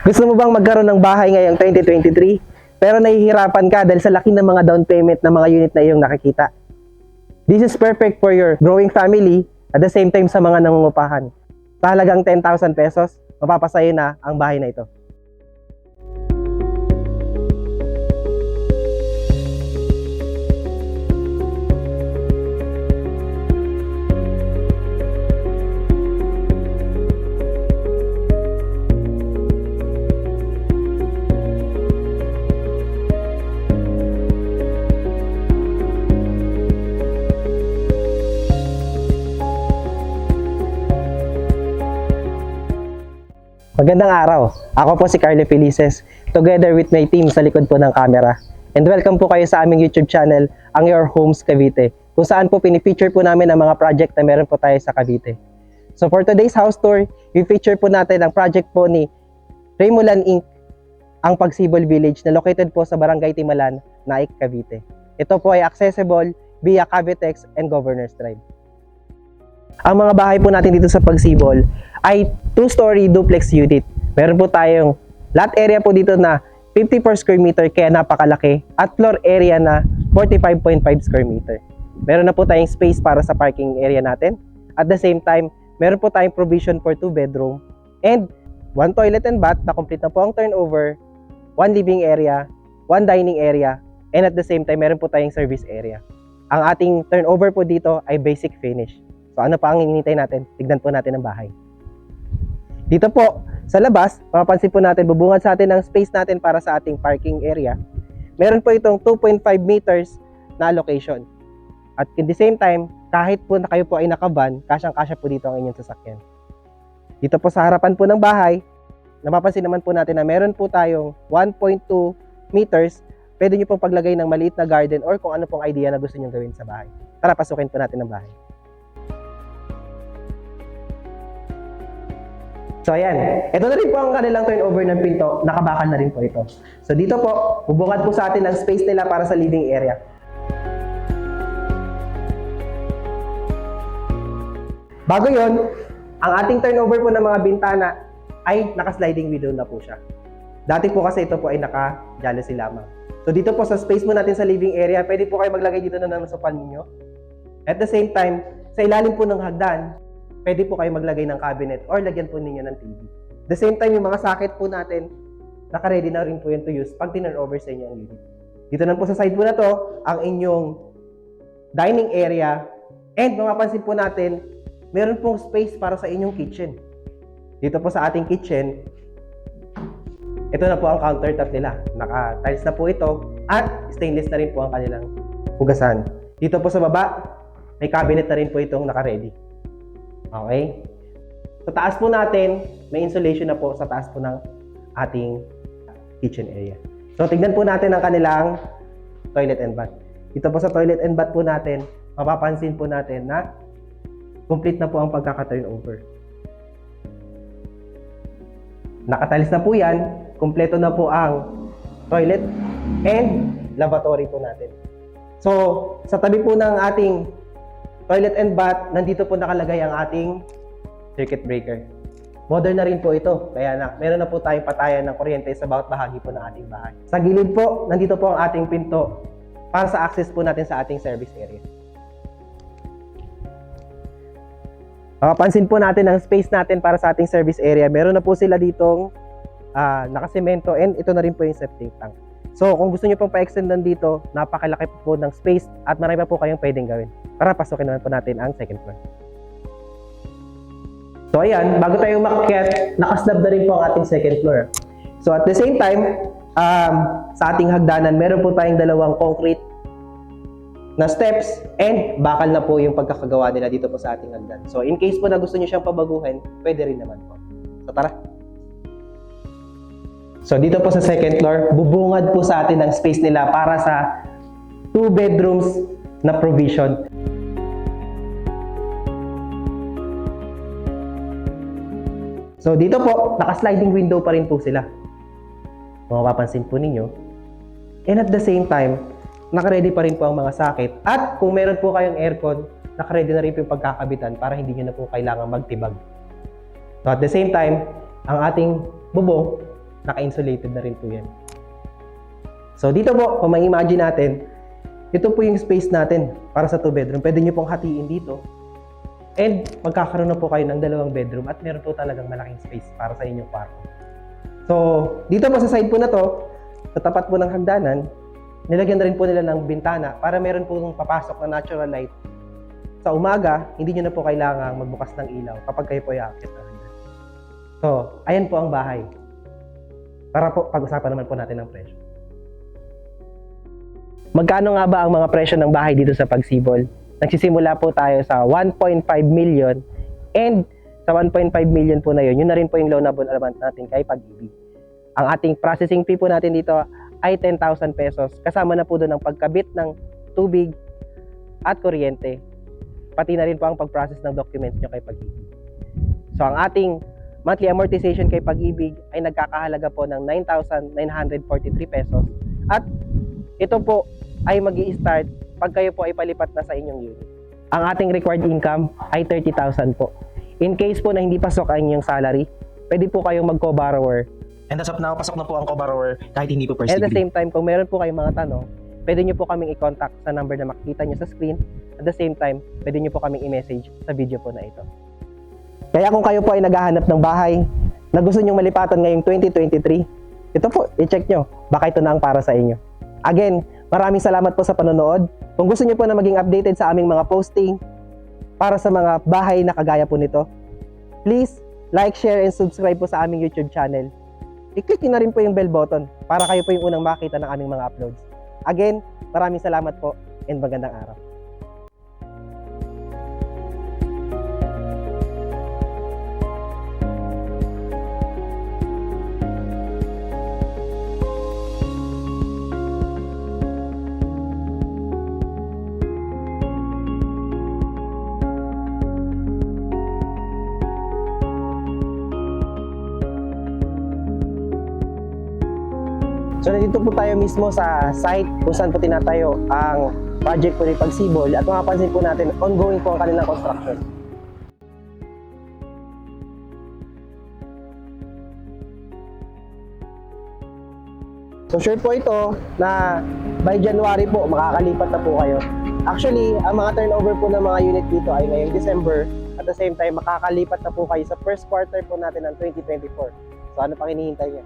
Gusto mo bang magkaroon ng bahay ngayong 2023? Pero nahihirapan ka dahil sa laki ng mga down payment ng mga unit na iyong nakikita. This is perfect for your growing family at the same time sa mga nangungupahan. Sa halagang 10,000 pesos, mapapasayo na ang bahay na ito. Magandang araw. Ako po si Carly Felices, together with my team sa likod po ng camera. And welcome po kayo sa aming YouTube channel, ang Your Homes Cavite, kung saan po pinifeature po namin ang mga project na meron po tayo sa Cavite. So for today's house tour, i-feature po natin ang project po ni Raymulan Inc., ang Pagsibol Village na located po sa Barangay Timalan, Naik, Cavite. Ito po ay accessible via Cavitex and Governors Drive. Ang mga bahay po natin dito sa Pagsibol ay 2-story duplex unit. Meron po tayong lot area po dito na 50 per square meter kaya napakalaki at floor area na 45.5 square meter. Meron na po tayong space para sa parking area natin. At the same time, meron po tayong provision for 2 bedroom and 1 toilet and bath na complete na po ang turnover, 1 living area, 1 dining area, and at the same time, meron po tayong service area. Ang ating turnover po dito ay basic finish. So ano pa ang hinihintay natin? Tignan po natin ang bahay. Dito po, sa labas, mapapansin po natin, bubungad sa atin ang space natin para sa ating parking area. Meron po itong 2.5 meters na allocation. At at the same time, kahit po na kayo po ay nakaban, kasyang-kasya po dito ang inyong sasakyan. Dito po sa harapan po ng bahay, napapansin naman po natin na meron po tayong 1.2 meters. Pwede nyo pong paglagay ng maliit na garden or kung ano pong idea na gusto nyo gawin sa bahay. Tara, pasukin po natin ang bahay. So ayan, ito na rin po ang kanilang turnover ng pinto, nakabakal na rin po ito. So dito po, bubungad po sa atin ang space nila para sa living area. Bago yon, ang ating turnover po ng mga bintana ay naka-sliding window na po siya. Dati po kasi ito po ay naka-jalousie lamang. So dito po sa space po natin sa living area, pwede po kayo maglagay dito na ng sofa ninyo. At the same time, sa ilalim po ng hagdan, pwede po kayo maglagay ng cabinet or lagyan po ninyo ng TV. The same time, yung mga socket po natin, naka-ready na rin po yan to use pag tinurnover sa inyo ang unit. Dito na po sa side po na to, ang inyong dining area. And mapapansin po natin, meron pong space para sa inyong kitchen. Dito po sa ating kitchen, ito na po ang countertop nila. Naka-tiles na po ito at stainless na rin po ang kanilang hugasan. Dito po sa baba, may cabinet na rin po itong naka-ready. Okay? Sa taas po natin, may insulation na po sa taas po ng ating kitchen area. So, tignan po natin ang kanilang toilet and bath. Dito po sa toilet and bath po natin, mapapansin po natin na complete na po ang pagkaka-turnover. Nakatiles na po yan, kumpleto na po ang toilet and lavatory po natin. So, sa tabi po ng ating toilet and bath, nandito po nakalagay ang ating circuit breaker. Modern na rin po ito, kaya meron na po tayong patayan ng kuryente sa bawat bahagi po ng ating bahay. Sa gilid po, nandito po ang ating pinto para sa access po natin sa ating service area. Mapapansin po natin ang space natin para sa ating service area. Meron na po sila ditong nakasemento and ito na rin po yung septic tank. So, kung gusto nyo pong pa-extend dito, napakalaki po ng space at marami pa po kayong pwedeng gawin. Para pasukin naman po natin ang second floor. So, ayan, bago tayo umakyat, nakaslab na rin po ang ating second floor. So, at the same time, sa ating hagdanan, meron po tayong dalawang concrete na steps and bakal na po yung pagkakagawa nila dito po sa ating hagdan. So, in case po na gusto nyo siyang pabaguhin, pwede rin naman po. So, tara! So, dito po sa second floor, bubungad po sa atin ang space nila para sa 2 bedrooms na provision. So, dito po, naka-sliding window pa rin po sila. Kung mapapansin po ninyo. And at the same time, naka-ready pa rin po ang mga socket. At kung meron po kayong aircon, naka-ready na rin po yung pagkakabitan para hindi nyo na po kailangan magtibag. So, at the same time, ang ating bubong naka-insulated na rin po yan. So dito po, kung ma-imagine natin, ito po yung space natin para sa 2 bedroom. Pwede nyo pong hatiin dito. And magkakaroon na po kayo ng 2 bedroom at meron po talagang malaking space para sa inyong kwarto. So dito po sa side po na to, sa tapat po ng hagdanan, nilagyan na rin po nila ng bintana para meron po papasok na natural light. Sa umaga, hindi nyo na po kailangang magbukas ng ilaw kapag kayo po ay aakyat na hagdan. So, ayan po ang bahay. Para po, pag-usapan naman po natin ang presyo. Magkano nga ba ang mga presyo ng bahay dito sa Pagsibol? Nagsisimula po tayo sa 1.5 million and sa 1.5 million po na yun na rin po yung loanable allowance natin kay Pag-ibig. Ang ating processing fee po natin dito ay 10,000 pesos. Kasama na po doon ang pagkabit ng tubig at kuryente. Pati na rin po ang pag-process ng documents nyo kay Pag-ibig. So ang ating monthly amortization kay Pag-ibig ay nagkakahalaga po ng 9,943 pesos. At ito po ay mag-i-start pag kayo po ay palipat na sa inyong unit. Ang ating required income ay 30,000 po. In case po na hindi pasok ang inyong salary, pwede po kayong mag-co-borrower. And as of now, pasok na po ang co-borrower kahit hindi po per At degree. the same time, kung meron po kayong mga tanong, pwede nyo po kaming i-contact sa number na makikita nyo sa screen. At the same time, pwede nyo po kaming i-message sa video po na ito. Kaya kung kayo po ay naghahanap ng bahay na gusto nyong malipatan ngayong 2023, ito po, i-check nyo. Baka ito na ang para sa inyo. Again, maraming salamat po sa panonood. Kung gusto nyo po na maging updated sa aming mga posting para sa mga bahay na kagaya po nito, please like, share, and subscribe po sa aming YouTube channel. I-click nyo na rin po yung bell button para kayo po yung unang makita ng aming mga uploads. Again, maraming salamat po and magandang araw. So nandito po tayo mismo sa site kung saan po tinatayo ang project po ni Pagsibol at mapapansin po natin ongoing po ang kanilang construction. So sure po ito na by January po makakalipat na po kayo. Actually, ang mga turnover po ng mga unit dito ay ngayong December. At the same time, makakalipat na po kayo sa first quarter po natin ng 2024. So ano pang hinihintay niya?